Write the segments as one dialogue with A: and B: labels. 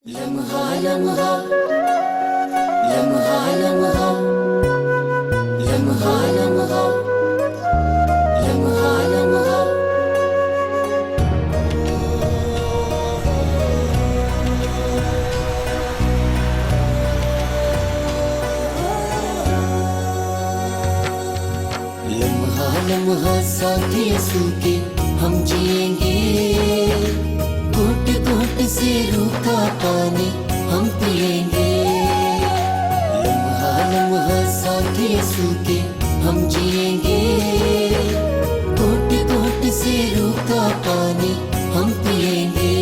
A: लम्हा लम्हा लम्हा लम्हा लम्हा लम्हा लम्हा लम्हा लम्हा लम्हा साथ यसू के हम जिएंगे। घुट घुट से रूखा पानी हम पिएंगे। लम्हा लम्हा साथ यसू के हम जिएंगे। घुट घुट से रूखा पानी हम पिएंगे।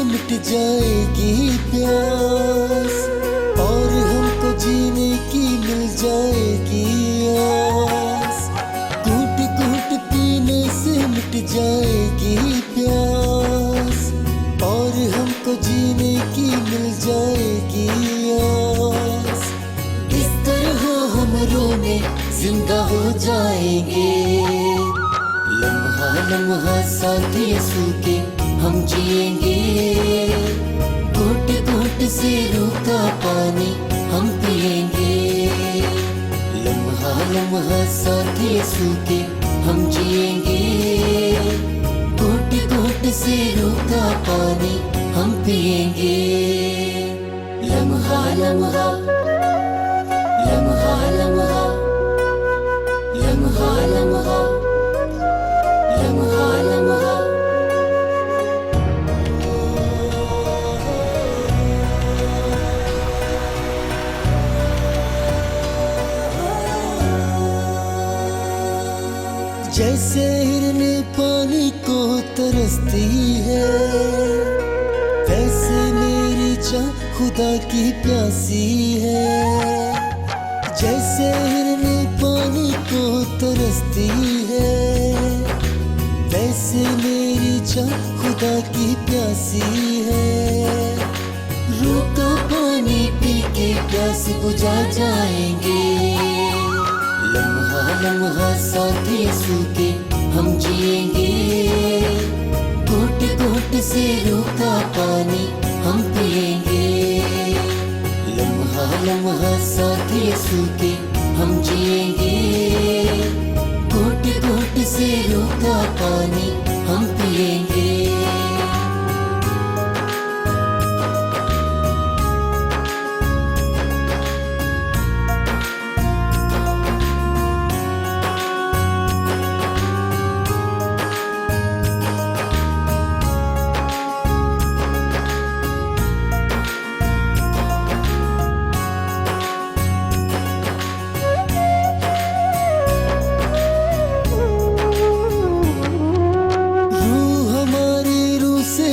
A: मिट जाएगी प्यास और हमको जीने की मिल जाएगी आस। घूट घूट पीने से मिट जाएगी प्यास और हमको जीने की मिल जाएगी आस। इस तरह हम रोने जिंदा हो जाएंगे। लम्हा लम्हा साथ यसू के हम जिएंगे। घुट घुट से रूखा पानी हम पिएंगे। लम्हा लम्हा साथ यसू के हम जिएंगे। घुट घुट से रूखा पानी हम पिएंगे। लम्हा लम्हा लम्हा लम्हा लम्हा लम्हा लम्हा लम्हा जैसे हिरने पानी को तरसती है, वैसे मेरी चाह खुदा की प्यासी है। जैसे हिरने पानी को तरसती है, वैसे मेरी चाह खुदा की प्यासी है। रूखा पानी पी के प्यास बुझा जाएंगे। लम्हा लम्हा साथ यसू के हम जिएंगे। घुट घुट से रूखा पानी हम पिएंगे। लम्हा लम्हा साथ यसू के हम जिएंगे। घुट घुट से रूखा पानी हम पिएंगे।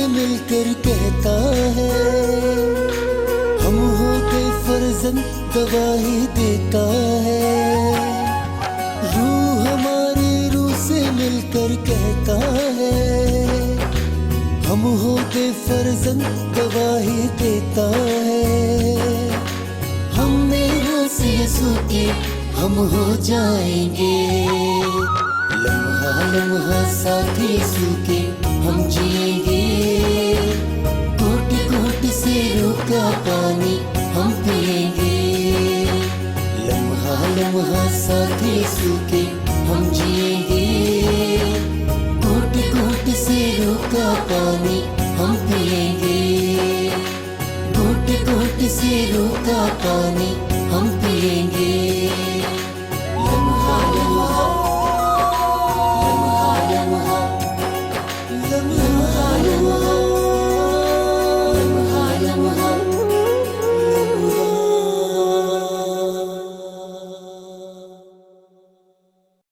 A: मिलकर कहता है हम हो गए फर्जंद, गवाही देता है। रूह हमारी रूह से मिलकर कहता है हम हो गए फर्जंद, गवाही देता है। हम मेरा से यसू के हम हो जाएंगे। लम्हा लम्हा साथ यसू के हम जिएंगे। घुट घुट से रूखा पानी हम पिएंगे। लम्हा लम्हा साथ यसू के हम जिएंगे। घुट घुट से रूखा पानी हम पिएंगे। घुट घुट से रूखा पानी हम पिएंगे।